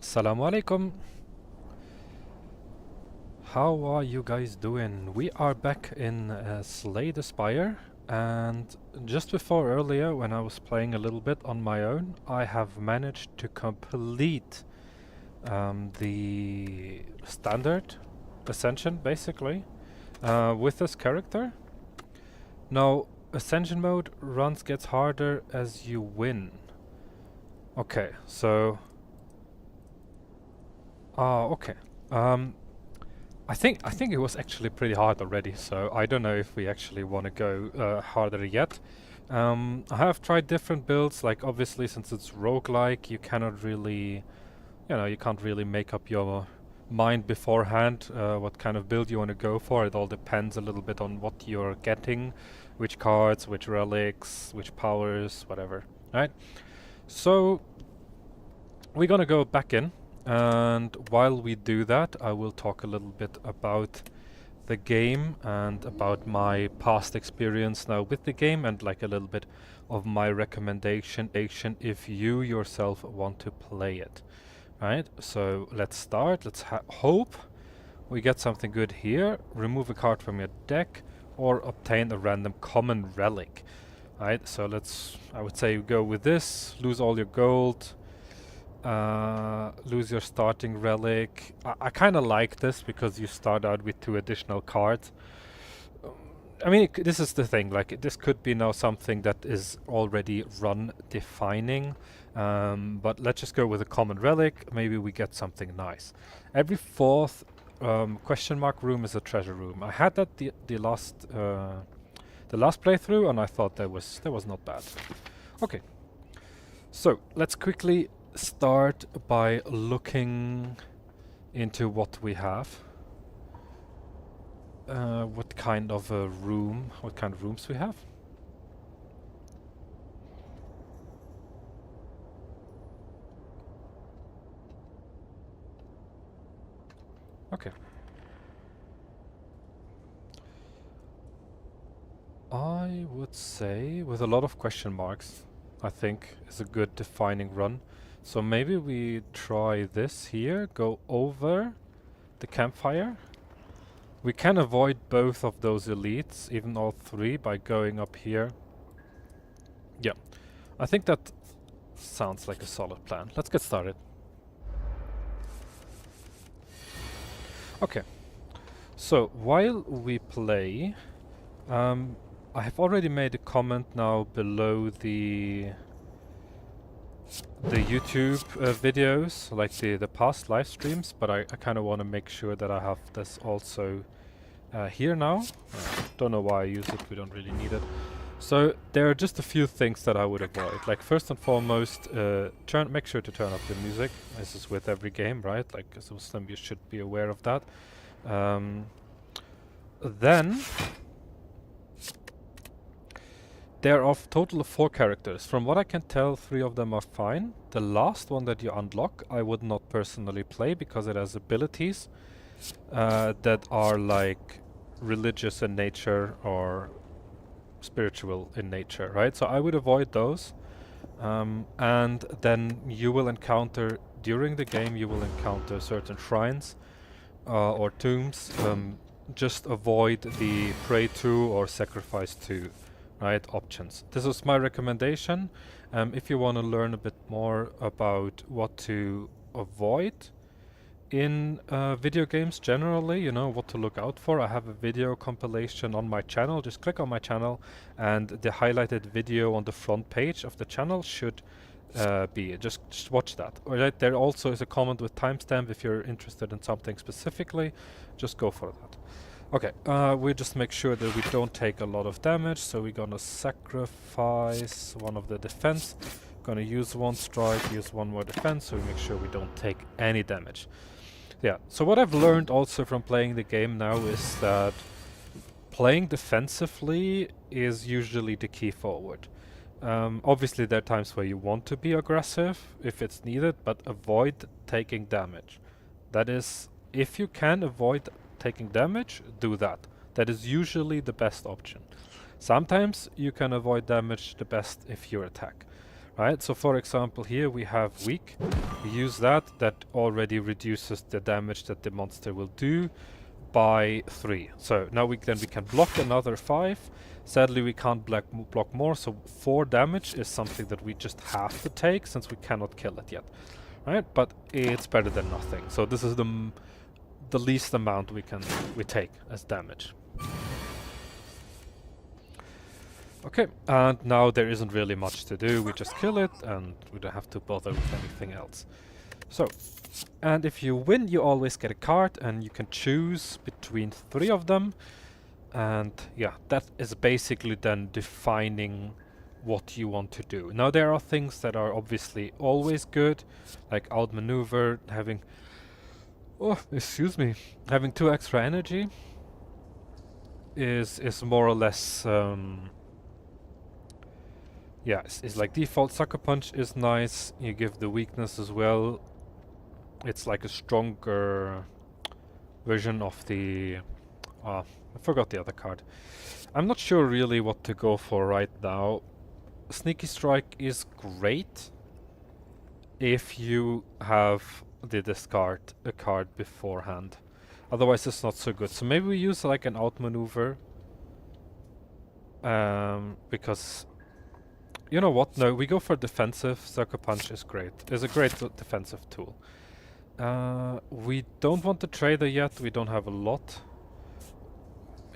Assalamu alaikum. How are you guys doing? We are back in Slay the Spire, and just before earlier when I was playing a little bit on my own, I have managed to complete the standard ascension basically with this character. Now ascension mode gets harder as you win. Okay, so okay. I think it was actually pretty hard already, so I don't know if we actually want to go harder yet. I have tried different builds, like obviously since it's roguelike, you cannot really, you can't really make up your mind beforehand what kind of build you want to go for. It all depends a little bit on what you're getting, which cards, which relics, which powers, whatever, right? So we're gonna go back in. And while we do that, I will talk a little bit about the game and about my past experience now with the game and like a little bit of my recommendation if you yourself want to play it. Right, so let's start. Let's hope we get something good here. Remove a card from your deck or obtain a random common relic. Right, so I would say go with this, lose all your gold, lose your starting relic. I kind of like this because you start out with 2 additional cards. I mean, this is the thing, like this could be now something that is already run defining, but let's just go with a common relic. Maybe we get something nice. Every 4th question mark room is a treasure room. I had that the last playthrough, and I thought that was not bad. Okay, so let's quickly start by looking into what we have. What kind of rooms we have. Okay. I would say with a lot of question marks, I think is a good defining run. So maybe we try this here, go over the campfire. We can avoid both of those elites, even all 3, by going up here. Yeah, I think that sounds like a solid plan. Let's get started. Okay, so while we play, I have already made a comment now below the YouTube videos, like the past live streams, but I kind of want to make sure that I have this also here now. Don't know why I use it, we don't really need it. So there are just a few things that I would avoid. Like first and foremost, make sure to turn up the music. This is with every game, right? Like as a Muslim you should be aware of that. Then there are a total of 4 characters. From what I can tell, 3 of them are fine. The last one that you unlock, I would not personally play because it has abilities that are like religious in nature or spiritual in nature, right? So I would avoid those. And then you will encounter, during the game, you will encounter certain shrines or tombs. Just avoid the pray to or sacrifice to. Right, options. This is my recommendation. If you want to learn a bit more about what to avoid in video games generally, what to look out for, I have a video compilation on my channel. Just click on my channel and the highlighted video on the front page of the channel should be. Just watch that. Alright, there also is a comment with timestamp if you're interested in something specifically. Just go for that. Okay, we just make sure that we don't take a lot of damage, so we're gonna sacrifice one of the defense. Gonna use 1 strike, use 1 more defense, so we make sure we don't take any damage. Yeah, so what I've learned also from playing the game now is that playing defensively is usually the key forward. Obviously there are times where you want to be aggressive if it's needed, but avoid taking damage. That is, if you can avoid taking damage, do that. That is usually the best option. Sometimes you can avoid damage the best if you attack, right? So for example, here we have weak. We use that. That already reduces the damage that the monster will do by 3. So now we can block another 5. Sadly, we can't block more, so 4 damage is something that we just have to take since we cannot kill it yet, right? But it's better than nothing. So this is the least amount we take as damage. Okay, and now there isn't really much to do. We just kill it, and we don't have to bother with anything else. So, and if you win, you always get a card, and you can choose between 3 of them. And yeah, that is basically then defining what you want to do. Now there are things that are obviously always good, like outmaneuver, having having 2 extra energy is more or less yeah, it's like default. Sucker Punch is nice. You give the weakness as well. It's like a stronger version of the I forgot the other card. I'm not sure really what to go for right now. Sneaky Strike is great if you have the discard a card beforehand. Otherwise it's not so good. So maybe we use like an outmaneuver. Because you know what? No, we go for defensive. Sucker Punch is great. It's a great defensive tool. We don't want the trader yet. We don't have a lot.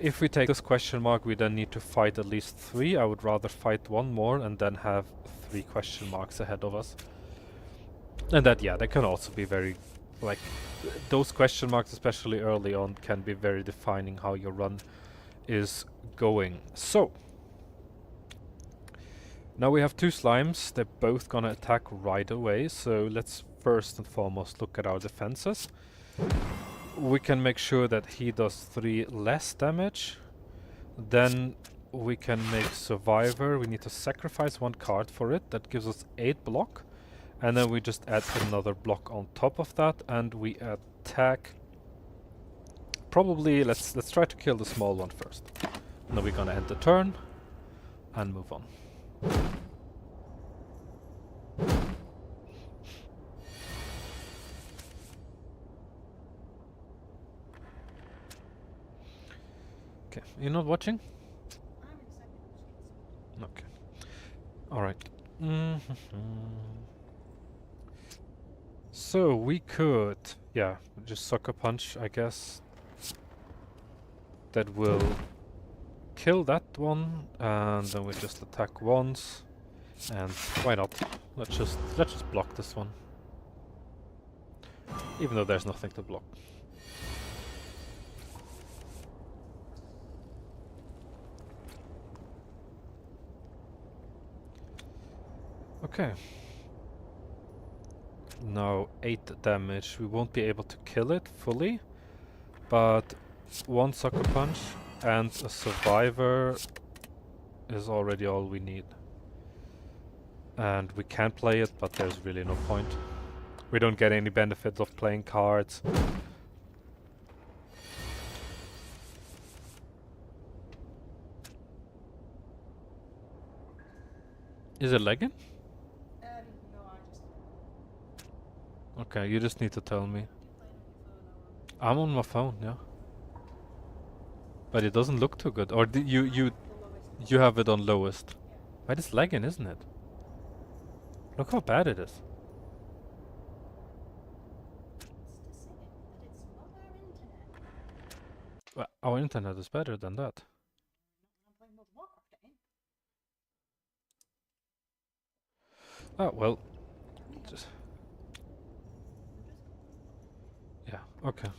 If we take this question mark, we then need to fight at least 3. I would rather fight 1 more and then have 3 question marks ahead of us. And that, yeah, that can also be very, like, those question marks, especially early on, can be very defining how your run is going. So, now we have 2 slimes. They're both gonna attack right away. So let's first and foremost look at our defenses. We can make sure that he does 3 less damage. Then we can make Survivor. We need to sacrifice 1 card for it. That gives us 8 block. And then we just add another block on top of that, and we attack. Probably let's try to kill the small one first. Now we're gonna end the turn and move on. Okay, you're not watching? Okay. Alright. So we could, yeah, just Sucker Punch, I guess. That will kill that one, and then we just attack once. And why not? Let's just block this one. Even though there's nothing to block. Okay. Now 8 damage. We won't be able to kill it fully, but 1 Sucker Punch and a Survivor is already all we need. And we can play it, but there's really no point. We don't get any benefit of playing cards. Is it lagging? No, I just... Okay, you just need to tell me. I'm on my phone, yeah. But it doesn't look too good. Or you have it on lowest. But it's lagging, isn't it? Look how bad it is. Well, our internet is better than that. Oh, well. Just yeah, okay.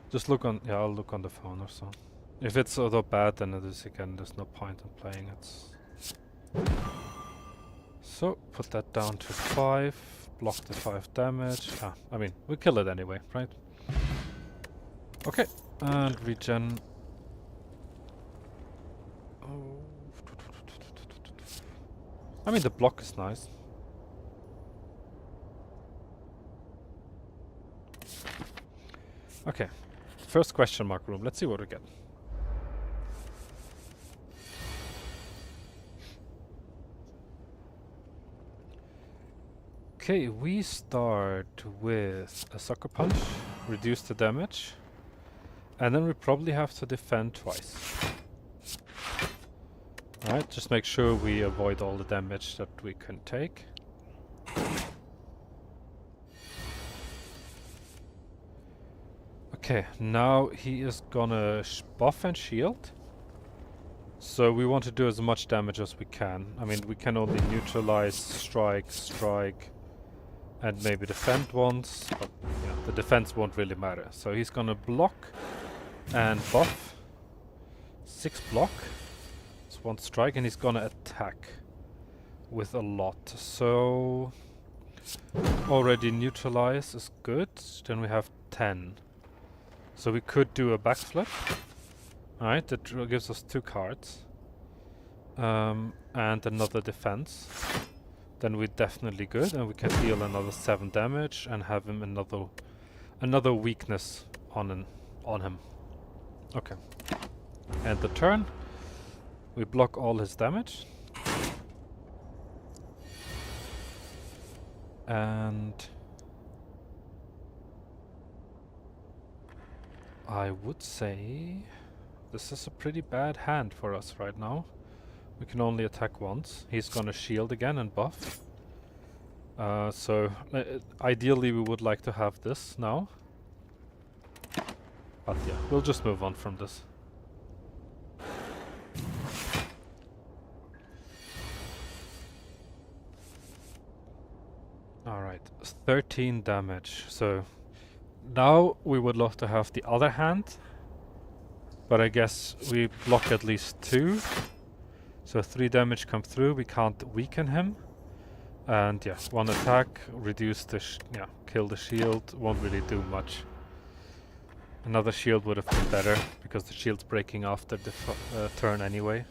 Just look on, yeah, I'll look on the phone or so. If it's so bad, then it is again, there's no point in playing it. So, put that down to 5, block the 5 damage. I mean, we kill it anyway, right? Okay, and regen. Oh. I mean, the block is nice. Okay, first question mark room. Let's see what we get. Okay, we start with a sucker punch, reduce the damage, and then we probably have to defend twice. Alright, just make sure we avoid all the damage that we can take. Okay, now he is gonna buff and shield. So we want to do as much damage as we can. I mean, we can only neutralize, strike, and maybe defend once, but yeah, the defense won't really matter. So he's gonna block and buff. 6 block. It's 1 strike, and he's gonna attack with a lot. So already neutralize is good. Then we have 10. So we could do a backflip. Alright, that gives us 2 cards. And another defense. Then we're definitely good, and we can deal another 7 damage and have him another weakness on him. Okay. End the turn. We block all his damage. And I would say this is a pretty bad hand for us right now. We can only attack once. He's gonna shield again and buff. So ideally we would like to have this now. But yeah, we'll just move on from this. Alright, 13 damage. So now we would love to have the other hand. But I guess we block at least 2. So 3 damage come through, we can't weaken him. And yeah, 1 attack, reduce the kill the shield, won't really do much. Another shield would have been better, because the shield's breaking after the turn anyway.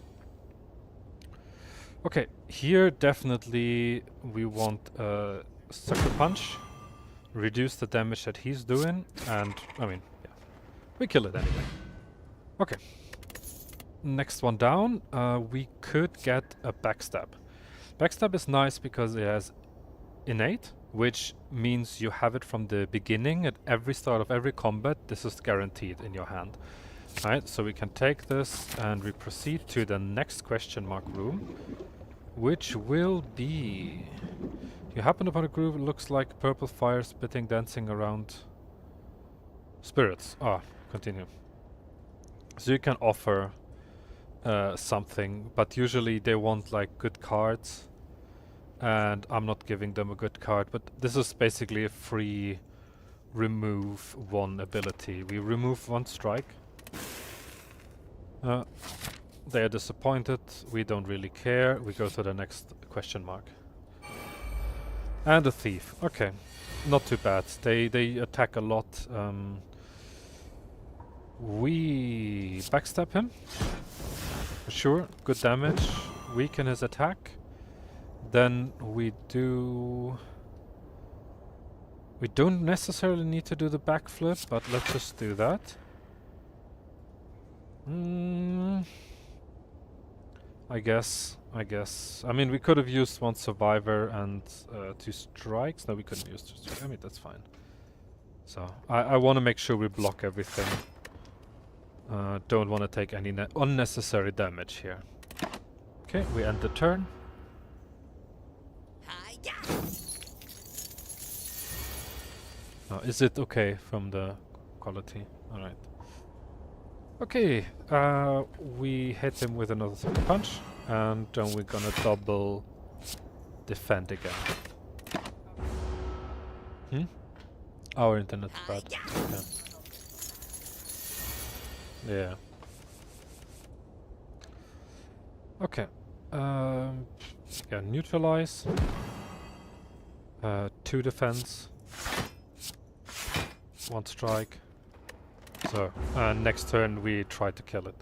Okay, here definitely we want a sucker punch, reduce the damage that he's doing, and I mean, yeah, we kill it anyway. Okay. Next one down, we could get a backstab. Backstab is nice because it has innate, which means you have it from the beginning. At every start of every combat, this is guaranteed in your hand. Alright, so we can take this and we proceed to the next question mark room, which will be... You happen upon a groove, it looks like purple fire spitting, dancing around spirits. Continue. So you can offer something, but usually they want like good cards, and I'm not giving them a good card, but this is basically a free remove 1 ability. We remove 1 strike. They are disappointed, we don't really care, we go to the next question mark. And a thief, okay, not too bad, they attack a lot. We backstab him. For sure, good damage, weaken his attack. Then we don't necessarily need to do the backflip, but let's just do that. I guess. I mean, we could have used 1 survivor and 2 strikes. No, we couldn't use 2 strikes. I mean, that's fine. So, I want to make sure we block everything. Don't want to take any unnecessary damage here. Okay, we end the turn. Is it okay from the quality? Alright. Okay, we hit him with another sucker punch, and then we're gonna double defend again. Our internet's bad. Okay. Yeah. Okay. Yeah, neutralize. 2 defense. 1 strike. So, next turn we try to kill it.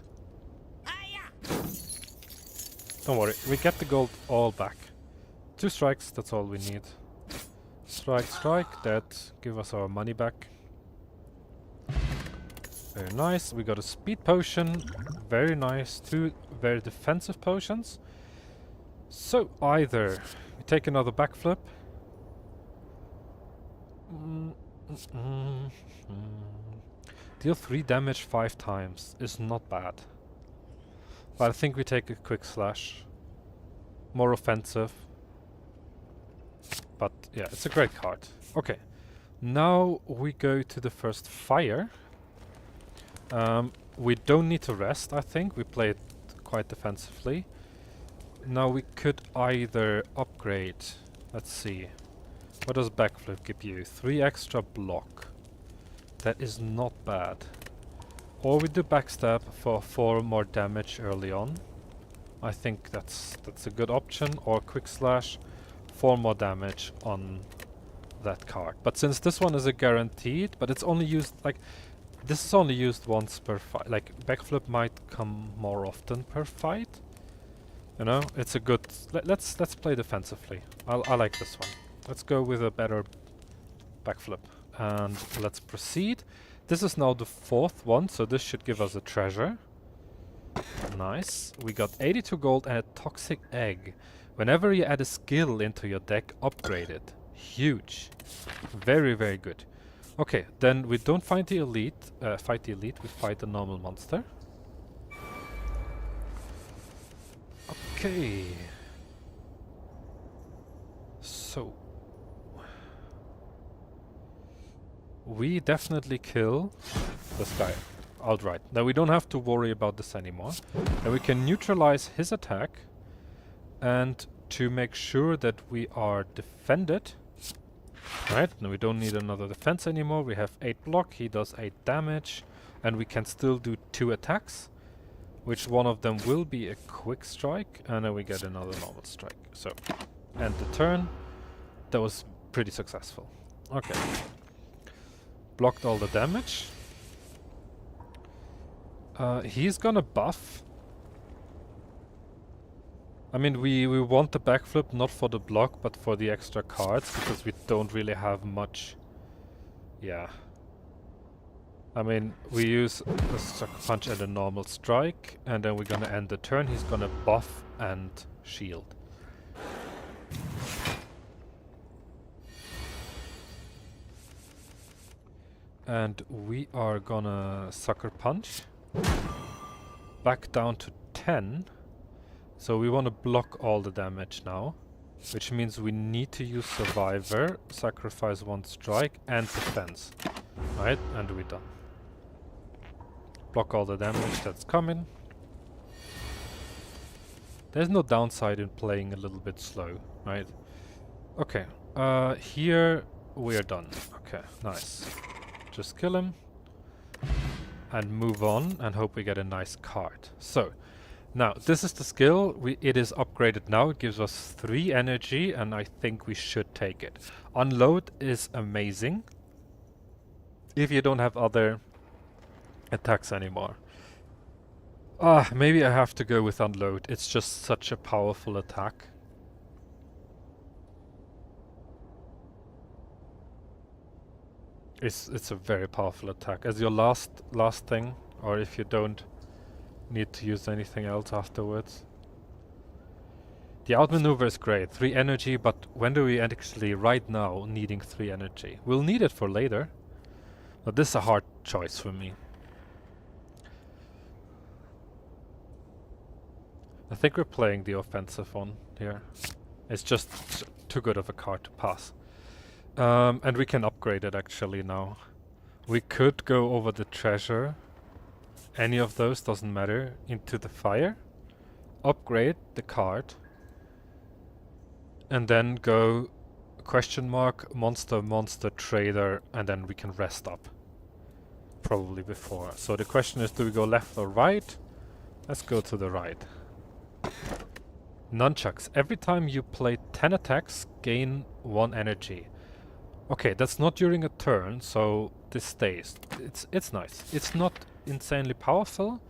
Don't worry, we get the gold all back. 2 strikes, that's all we need. Strike, that give us our money back. Very nice, we got a speed potion, very nice, 2 very defensive potions. So either we take another backflip, Mm, mm, mm, mm. Deal 3 damage 5 times is not bad. But I think we take a quick slash. More offensive. But yeah, it's a great card. Okay. Now we go to the first fire. We don't need to rest, I think. We play it quite defensively. Now we could either upgrade. Let's see. What does backflip give you? 3 extra block. That is not bad. Or we do backstab for 4 more damage early on. I think that's a good option. Or quick slash, 4 more damage on that card. But since this one is a guaranteed, but it's only used like this is only used once per fight. Like backflip might come more often per fight. You know, it's a good. Let's play defensively. I like this one. Let's go with a better backflip and let's proceed. This is now the 4th one, so this should give us a treasure. Nice. We got 82 gold and a toxic egg. Whenever you add a skill into your deck, upgrade it. Huge. Very, very good. Okay, then we don't fight the elite, we fight the normal monster. Okay. So we definitely kill this guy outright. Now we don't have to worry about this anymore. And we can neutralize his attack. And to make sure that we are defended. Right, now we don't need another defense anymore. We have 8 block, he does 8 damage. And we can still do 2 attacks. Which one of them will be a quick strike. And then we get another normal strike. So, end the turn. That was pretty successful. Okay. Blocked all the damage. He's gonna buff. I mean, we want the backflip not for the block, but for the extra cards, because we don't really have much. Yeah. I mean, we use a sucker punch and a normal strike, and then we're gonna end the turn. He's gonna buff and shield. And we are gonna sucker punch. Back down to 10. So we want to block all the damage now. Which means we need to use Survivor, sacrifice 1 strike, and defense. Right, and we're done. Block all the damage that's coming. There's no downside in playing a little bit slow, right? Okay, here we're done. Okay, nice. Just kill him. And move on and hope we get a nice card. So, now this is the skill. It is upgraded now. It gives us 3 energy and I think we should take it. Unload is amazing. If you don't have other attacks anymore. Maybe I have to go with unload. It's just such a powerful attack. It's a very powerful attack. As your last thing, or if you don't need to use anything else afterwards. The outmaneuver is great. 3 energy, but when do we actually right now needing 3 energy? We'll need it for later. But this is a hard choice for me. I think we're playing the offensive one here. It's just too good of a card to pass. And we can upgrade it actually now. We could go over the treasure. Any of those, doesn't matter. Into the fire. Upgrade the card. And then go question mark, monster, monster, trader, and then we can rest up. Probably before. So the question is, do we go left or right? Let's go to the right. Nunchucks. Every time you play 10 attacks, gain 1 energy. Okay, that's not during a turn, so this stays. It's nice. It's not insanely powerful.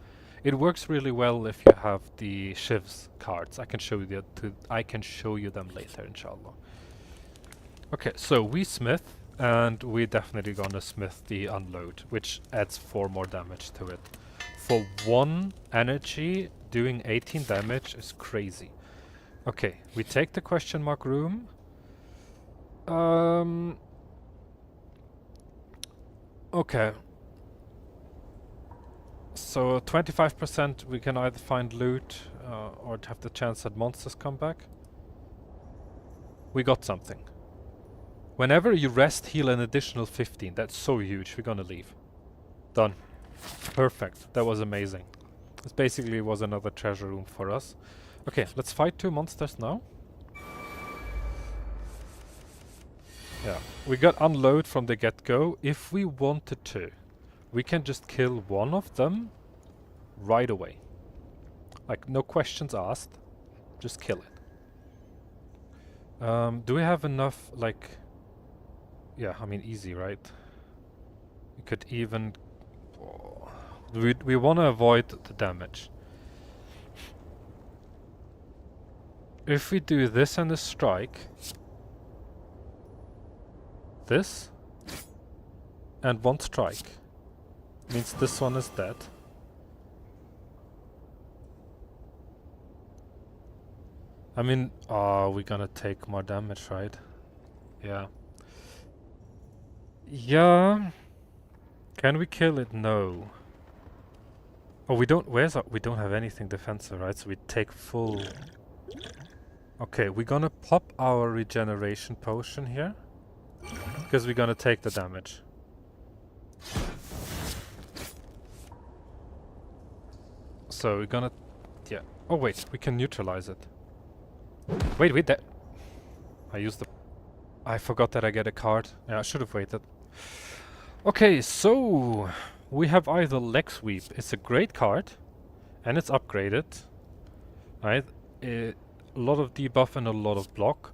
It works really well if you have the Shiv's cards. I can show you them later, inshallah. Okay, so we smith, and we're definitely gonna smith the unload, which adds 4 more damage to it. For 1 energy, doing 18 damage is crazy. Okay, we take the question mark room. Okay. So 25% we can either find loot or have the chance that monsters come back. We got something. Whenever you rest, heal an additional 15. That's so huge. We're gonna leave. Done. Perfect. That was amazing. This basically was another treasure room for us. Okay, let's fight 2 monsters now. Yeah, we got unload from the get-go. If we wanted to, we can just kill one of them right away. Like, no questions asked. Just kill it. Do we have enough, like... Yeah, I mean, easy, right? We could even... We want to avoid the damage. If we do this and a strike... This... And one strike... means this one is dead. I mean, we're gonna take more damage, right? Yeah. Yeah. Can we kill it? No. Oh, we don't. We don't have anything defensive, right? So we take full. Okay, we're gonna pop our regeneration potion here because we're gonna take the damage. So we're gonna. Yeah. Oh wait, we can neutralize it. Wait, that. I used the. I forgot that I get a card. Yeah, I should have waited. Okay, so we have either Leg Sweep. It's a great card, and it's upgraded. Right, a lot of debuff and a lot of block.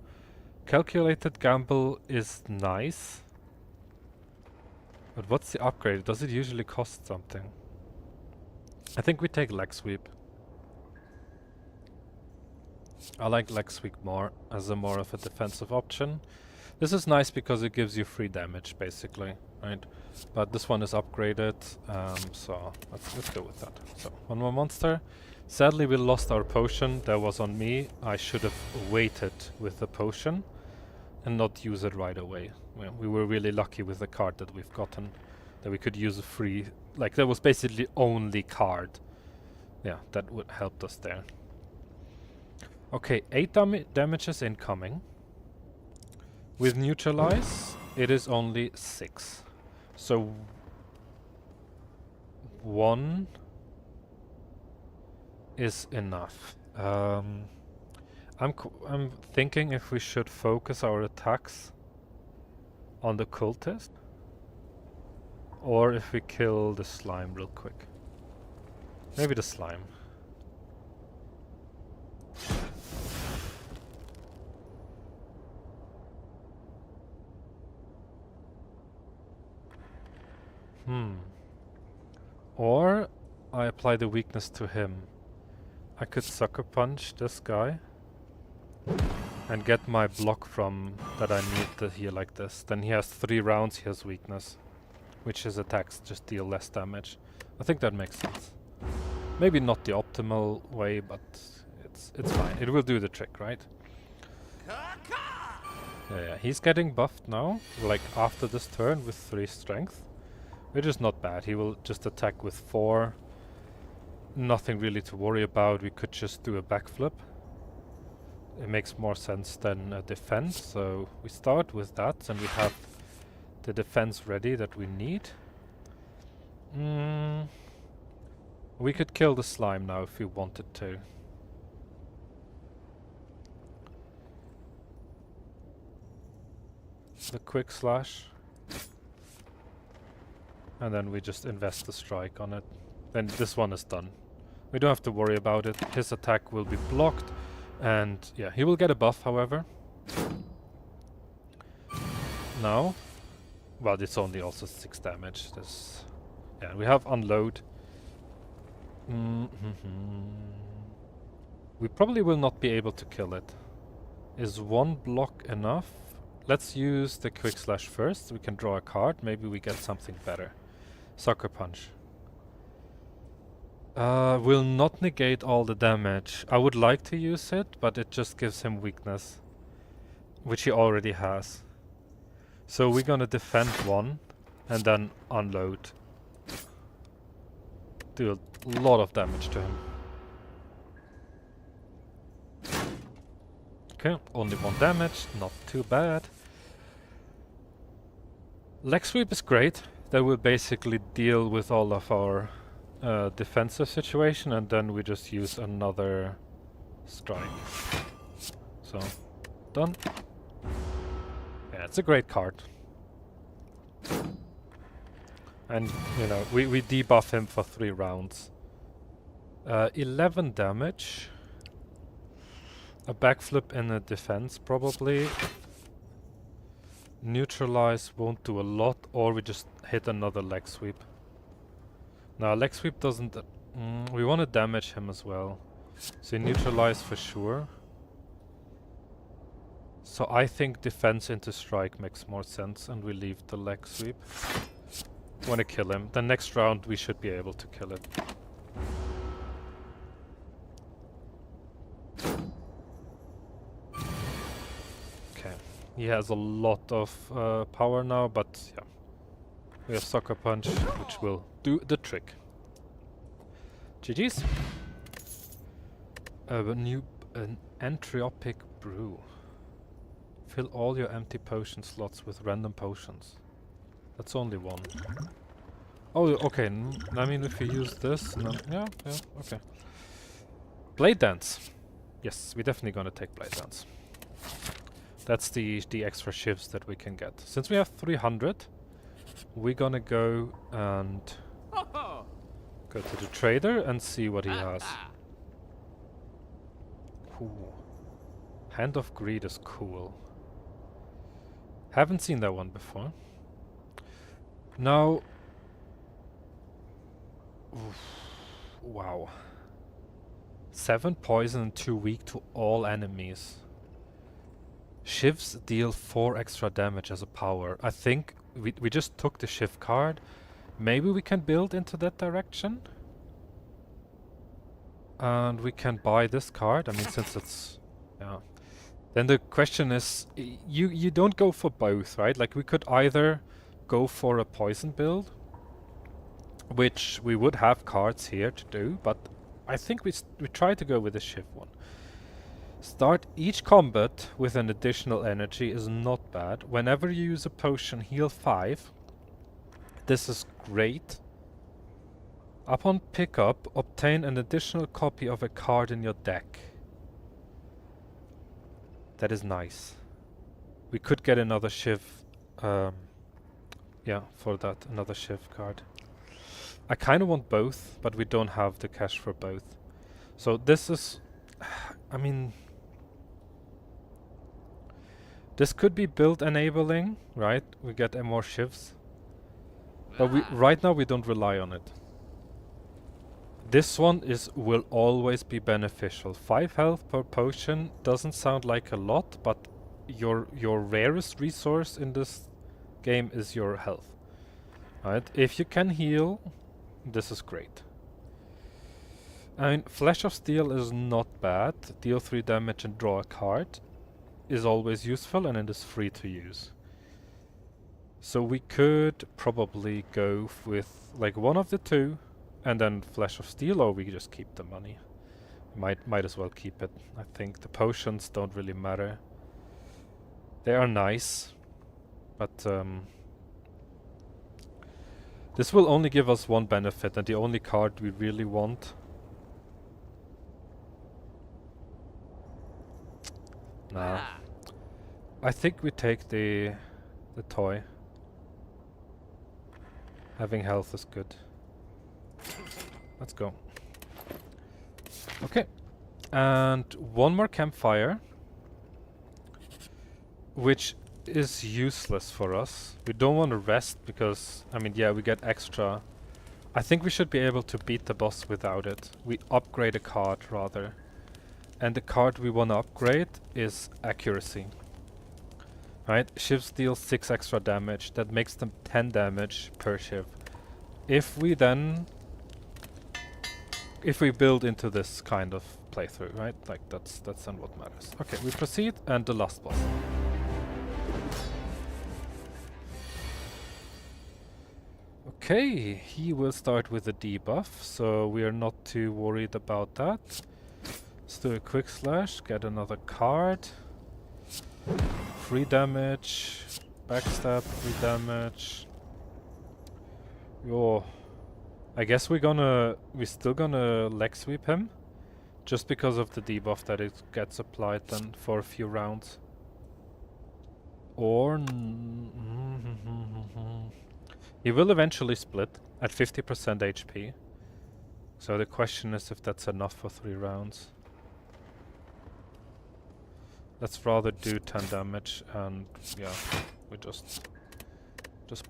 Calculated Gamble is nice, but what's the upgrade? Does it usually cost something? I think we take Leg Sweep. I like Leg Sweep more as a more of a defensive option. This is nice because it gives you free damage, basically, right? But this one is upgraded, so let's go with that. So, one more monster. Sadly, we lost our potion. That was on me. I should have waited with the potion and not use it right away. Well, we were really lucky with the card that we've gotten, that we could use a free... Like, that was basically only card. Yeah, that would help us there. Okay, 8 damages incoming. With neutralize, it is only 6. So 1 is enough. I'm thinking if we should focus our attacks on the cultist, or if we kill the slime real quick. Maybe the slime. Or I apply the weakness to him. I could sucker punch this guy and get my block from that I need to heal like this. Then he has 3 rounds, he has weakness, which his attacks just deal less damage. I think that makes sense. Maybe not the optimal way, but it's fine. It will do the trick, right? Yeah, he's getting buffed now, like after this turn with 3 strength. Which is not bad. He will just attack with 4. Nothing really to worry about. We could just do a backflip. It makes more sense than a defense. So we start with that, and we have the defense ready that we need. We could kill the slime now if we wanted to. The quick slash. And then we just invest the strike on it. Then this one is done. We don't have to worry about it. His attack will be blocked. And yeah, he will get a buff, however. Now. Well, it's only also 6 damage. This, yeah, we have unload. We probably will not be able to kill it. Is 1 block enough? Let's use the quick slash first. We can draw a card. Maybe we get something better. Sucker punch. Will not negate all the damage. I would like to use it, but it just gives him weakness, which he already has. So we're gonna defend 1. and then unload. Do a lot of damage to him. Okay, only 1 damage, not too bad. Leg sweep is great. That will basically deal with all of our defensive situation, and then we just use another strike. So, done. Yeah, it's a great card. And, you know, we debuff him for 3 rounds. 11 damage. A backflip and a defense, probably. Neutralize won't do a lot, or we just hit another leg sweep. Now, leg sweep doesn't... we want to damage him as well. So neutralize for sure. So I think defense into strike makes more sense, and we leave the leg sweep. Want to kill him. The next round we should be able to kill it. Okay. He has a lot of power now, but yeah. We have Sucker Punch, which will do the trick. GG's. An entropic brew. Fill all your empty potion slots with random potions. That's only 1. Oh, okay. I mean, if you use this, yeah, okay. Blade Dance. Yes, we're definitely gonna take Blade Dance. That's the extra shifts that we can get. Since we have 300, we're gonna go and go to the trader and see what he has. Ooh. Hand of Greed is cool. Haven't seen that one before. Now... wow. 7 poison and 2 weak to all enemies. Shivs deal 4 extra damage as a power. I think we just took the Shiv card. Maybe we can build into that direction. And we can buy this card. I mean, since it's... yeah. Then the question is, you don't go for both, right? Like, we could either go for a poison build, which we would have cards here to do, but I think we try to go with the Shiv one. Start each combat with an additional energy is not bad. Whenever you use a potion, heal 5. This is great. Upon pickup, obtain an additional copy of a card in your deck. That is nice. We could get another Shiv, yeah, for that, another Shiv card. I kind of want both, but we don't have the cash for both. So this is, I mean, this could be build enabling, right? We get more Shivs. But right now we don't rely on it. This one will always be beneficial. 5 health per potion doesn't sound like a lot, but your rarest resource in this game is your health. Right? If you can heal, this is great. I mean, Flesh of Steel is not bad. Deal 3 damage and draw a card is always useful, and it is free to use. So we could probably go with like one of the two, and then Flesh of Steel, or we just keep the money. Might as well keep it. I think the potions don't really matter. They are nice, but this will only give us one benefit, and the only card we really want. Nah. I think we take the toy. Having health is good. Let's go. Okay. And one more campfire, which is useless for us. We don't want to rest because, I mean, yeah, we get extra. I think we should be able to beat the boss without it. We upgrade a card rather. And the card we want to upgrade is Accuracy. Right? Shivs deal 6 extra damage. That makes them 10 damage per Shiv. If we build into this kind of playthrough, right? Like that's then what matters. Okay, we proceed, and the last boss. Okay, he will start with a debuff, so we are not too worried about that. Let's do a quick slash, get another card. 3 damage, backstab, 3 damage. Yo, I guess we're still gonna leg sweep him, just because of the debuff that it gets applied then for a few rounds. Or he will eventually split at 50% HP. So the question is if that's enough for 3 rounds. Let's rather do 10 damage and yeah, we just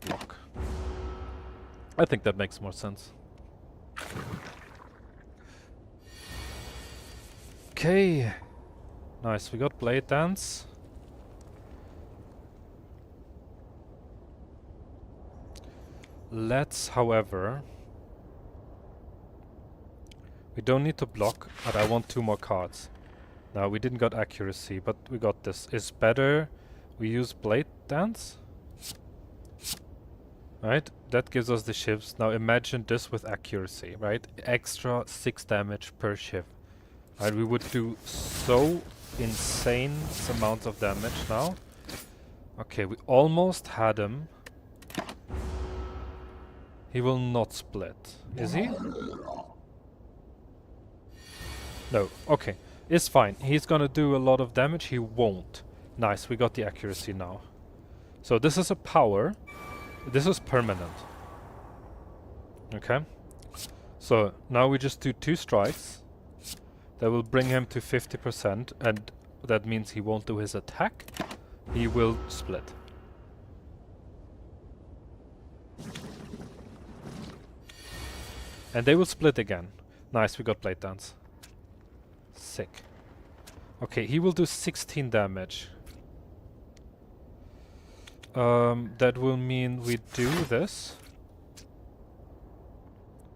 block. I think that makes more sense. Okay. Nice, we got Blade Dance. Let's, however... We don't need to block, but I want 2 more cards. Now, we didn't got accuracy, but we got this. Is better we use Blade Dance? Right? That gives us the shifts. Now imagine this with accuracy, right? Extra 6 damage per shift. Right, we would do so insane amounts of damage now. Okay, we almost had him. He will not split, is he? No, okay. It's fine. He's gonna do a lot of damage, he won't. Nice, we got the accuracy now. So this is a power. This is permanent. Okay. So now we just do 2 strikes. That will bring him to 50%, and that means he won't do his attack. He will split. And they will split again. Nice, we got Blade Dance. Sick. Okay, he will do 16 damage. That will mean we do this.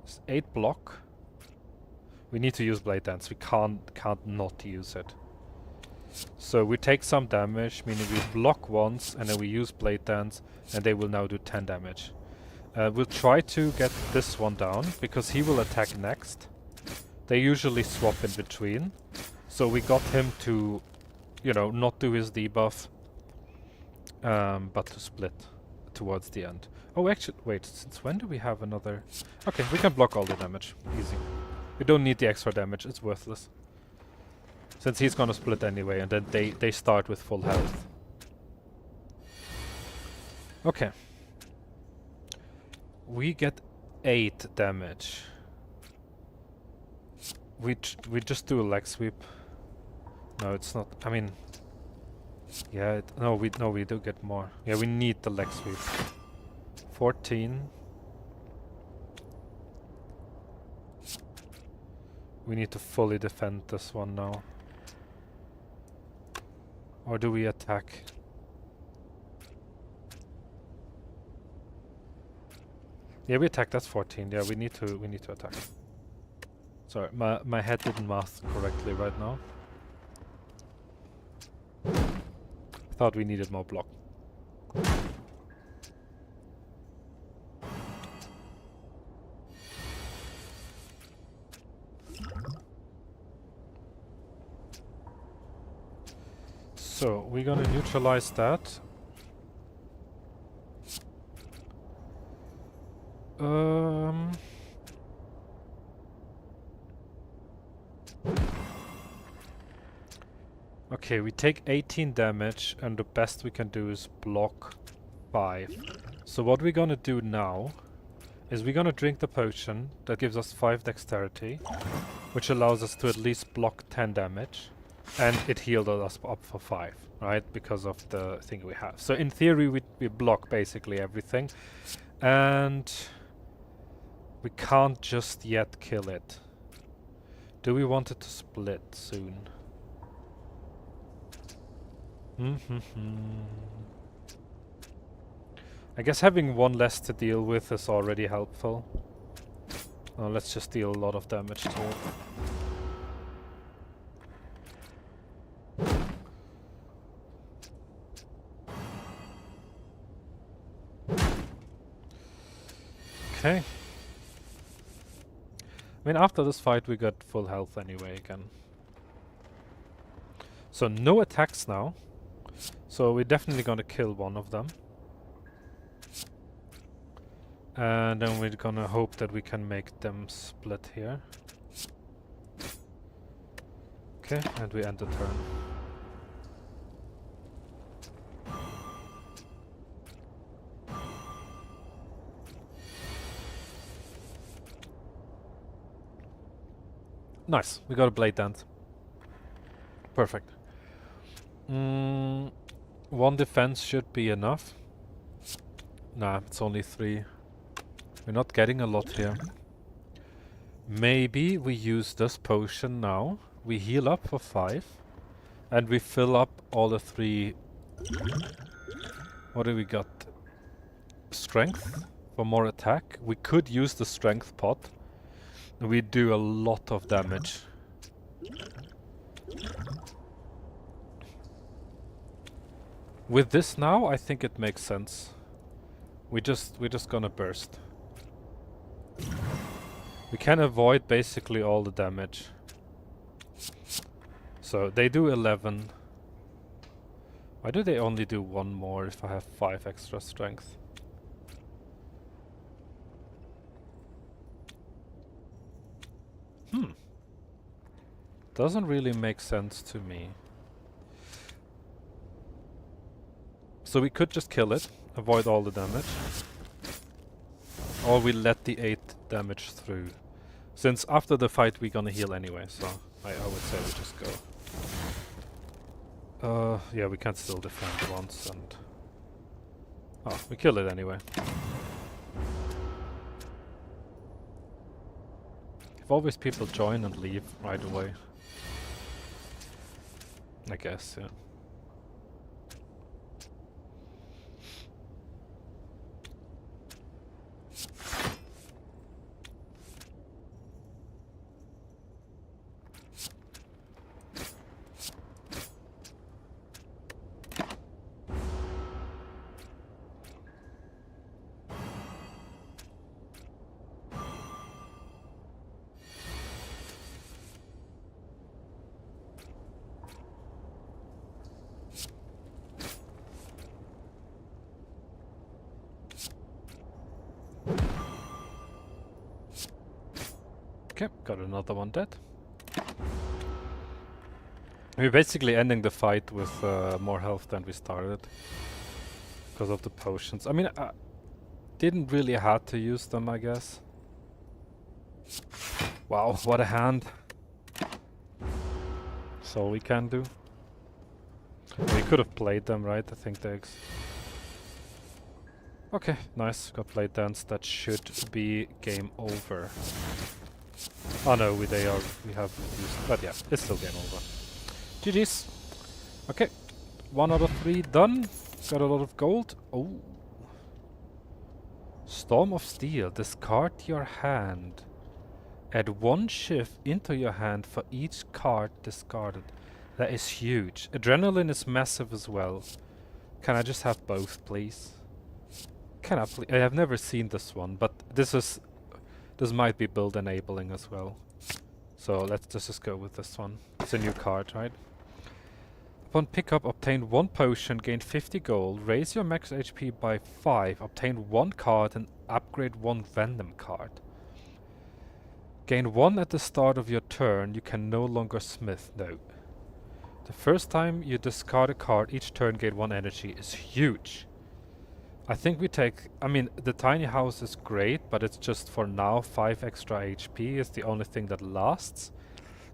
It's 8 block. We need to use Blade Dance. We can't not use it. So we take some damage, meaning we block once, and then we use Blade Dance, and they will now do 10 damage. We'll try to get this one down, because he will attack next. They usually swap in between. So we got him to, you know, not do his debuff, but to split towards the end. Oh, actually, wait, since when do we have another? Okay, we can block all the damage. Easy. We don't need the extra damage, it's worthless. Since he's gonna split anyway, and then they start with full health. Okay. We get 8 damage. We just do a leg sweep. No, it's not. I mean, yeah. No, we do get more. Yeah, we need the leg sweep. 14. We need to fully defend this one now. Or do we attack? Yeah, we attack. That's 14. Yeah, we need to attack. Sorry, my head didn't math correctly right now. Thought we needed more block. So we're gonna neutralize that. Okay, we take 18 damage, and the best we can do is block 5. So what we're gonna do now is we're gonna drink the potion that gives us 5 dexterity, which allows us to at least block 10 damage, and it healed us up for 5, right? Because of the thing we have. So in theory, we block basically everything, and we can't just yet kill it. Do we want it to split soon? I guess having one less to deal with is already helpful. Let's just deal a lot of damage to it. Okay. I mean, after this fight we got full health anyway again. So no attacks now. So we're definitely gonna kill one of them. And then we're gonna hope that we can make them split here. Okay, and we end the turn. Nice, we got a blade dance. Perfect. One defense should be enough. Nah, it's only 3. We're not getting a lot here. Maybe we use this potion now. We heal up for 5. And we fill up all the 3... What do we got? Strength for more attack. We could use the strength pot. We do a lot of damage. With this now, I think it makes sense. We're just gonna burst. We can avoid basically all the damage. So they do 11. Why do they only do 1 more if I have 5 extra strength? Doesn't really make sense to me. So we could just kill it, avoid all the damage. Or we let the 8 damage through. Since after the fight we're gonna heal anyway, so I would say we just go. Yeah, we can still defend once and... Oh, we kill it anyway. If always people join and leave right away. I guess, yeah. Okay, got another one dead. We're basically ending the fight with more health than we started. Because of the potions. I mean, I didn't really have to use them, I guess. Wow, what a hand. That's all we can do. We could have played them, right? I think they... Okay, nice. Got blade dance. That should be game over. Oh no, we have used, but yeah, it's still game over. GG's. Okay, 1 out of 3 done. Got a lot of gold. Oh. Storm of Steel. Discard your hand. Add 1 shift into your hand for each card discarded. That is huge. Adrenaline is massive as well. Can I just have both, please? Can I please? I have never seen this one, but this might be build enabling as well. So let's just go with this one. It's a new card, right? Upon pickup, obtain 1 potion, gain 50 gold, raise your max HP by 5, obtain 1 card and upgrade 1 random card. Gain 1 at the start of your turn, you can no longer smith. No. The first time you discard a card, each turn gain 1 energy is huge. I think we take... I mean, the tiny house is great, but it's just for now 5 extra HP is the only thing that lasts.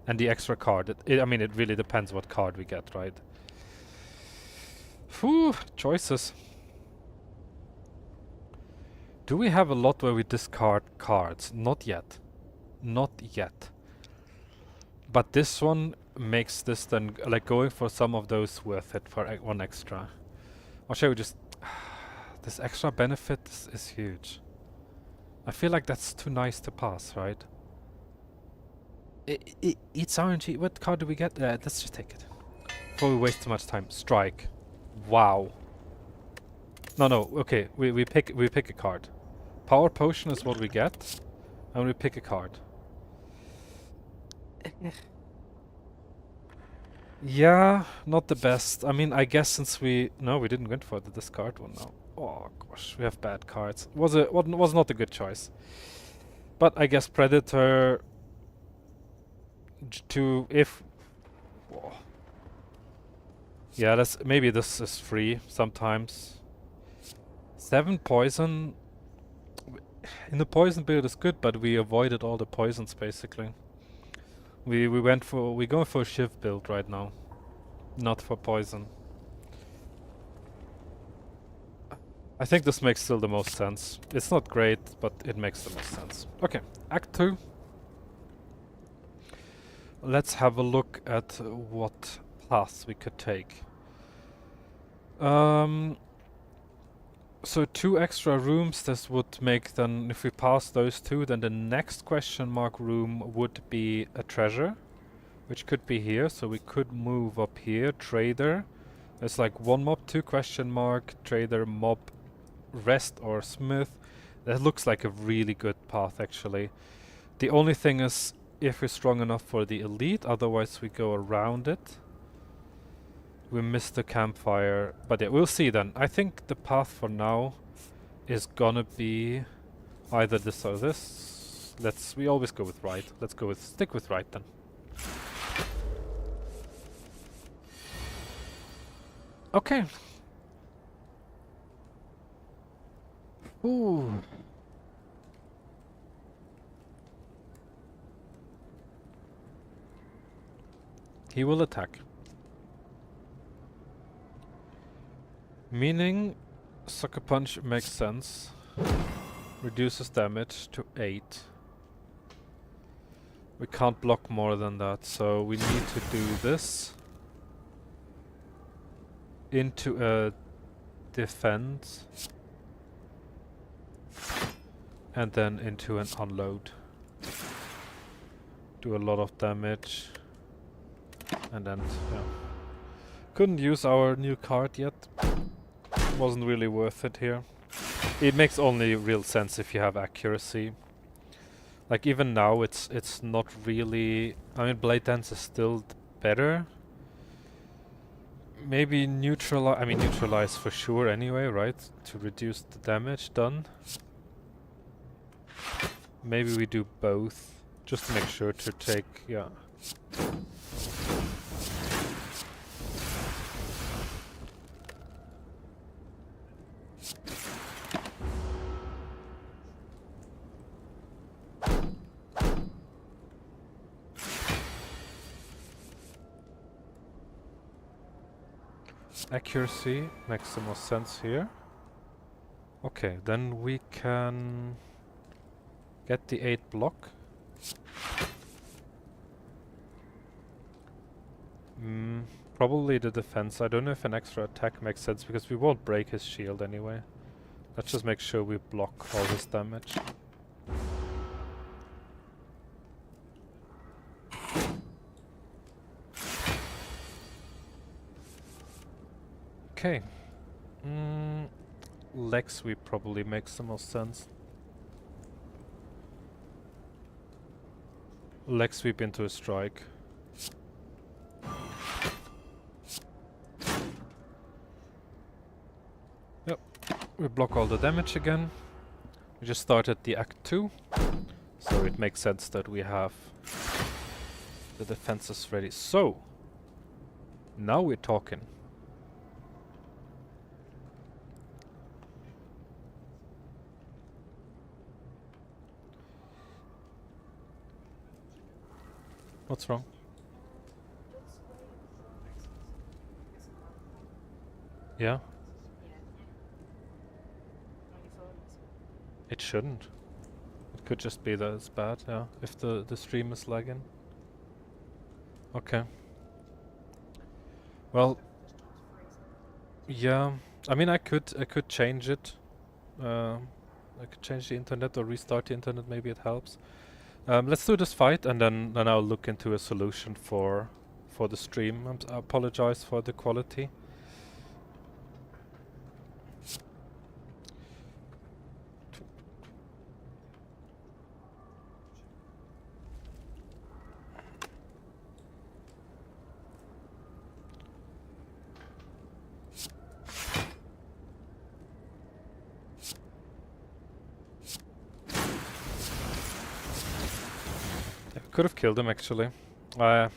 And the extra card, I mean, it really depends what card we get, right? Whew, choices. Do we have a lot where we discard cards? Not yet. Not yet. But this one makes this then, like, going for some of those worth it for 1 extra. Or shall we just... This extra benefit is huge. I feel like that's too nice to pass, right? It's RNG. What card do we get? Let's just take it. Before we waste too much time. Strike. Wow. No, okay. We pick a card. Power potion is what we get, and we pick a card. Yeah, not the best. I mean, I guess since we... No, we didn't went for the discard one now. Oh gosh, we have bad cards. Was not a good choice. But I guess Predator... to... if... Whoa. Yeah, maybe this is free sometimes. 7 poison... In the poison build is good, but we avoided all the poisons basically. We're going for a shiv build right now, not for poison. I think this makes still the most sense. It's not great, but it makes the most sense. Okay, Act 2. Let's have a look at what paths we could take. So 2 extra rooms, this would make then, if we pass those 2, then the next question mark room would be a treasure, which could be here, so we could move up here, trader. It's like 1 mob, 2 question mark, trader, mob, rest or smith. That looks like a really good path actually. The only thing is if we're strong enough for the elite, otherwise we go around it. We missed the campfire, but yeah, we'll see then. I think the path for now is gonna be either this or this. We always go with right. Stick with right then. Okay. Ooh. He will attack. Meaning, Sucker Punch makes sense. Reduces damage to 8. We can't block more than that, so we need to do this. Into a defense. And then into an unload. Do a lot of damage. And then, yeah. Couldn't use our new card yet. Wasn't really worth it here. It makes only real sense if you have accuracy. Like even now it's not really... I mean, Blade Dance is still better. Maybe neutralize for sure anyway, right? To reduce the damage done. Maybe we do both. Just to make sure to take... yeah. Accuracy makes the most sense here. Okay, then we can get the 8 block. Probably the defense. I don't know if an extra attack makes sense because we won't break his shield anyway. Let's just make sure we block all this damage. Okay. Leg sweep probably makes the most sense. Leg sweep into a strike. Yep. We block all the damage again. We just started the Act 2. So it makes sense that we have the defenses ready. So, now we're talking. What's wrong? Yeah? It shouldn't. It could just be that it's bad, yeah, if the stream is lagging. Okay. Well, yeah. I mean, I could change it. I could change the internet or restart the internet. Maybe it helps. Let's do this fight, and then I'll look into a solution for the stream. I apologize for the quality. could have killed him actually. Yeah,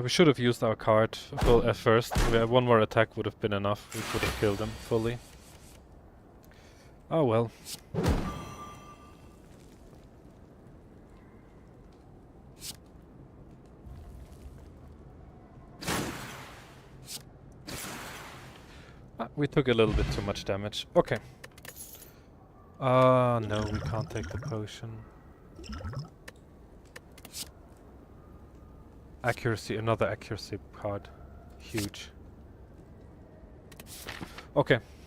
we should have used our card at first. One more attack would have been enough. We could have killed him fully. Oh well. We took a little bit too much damage. Okay. No, we can't take the potion. Accuracy, another accuracy card. Huge. Okay.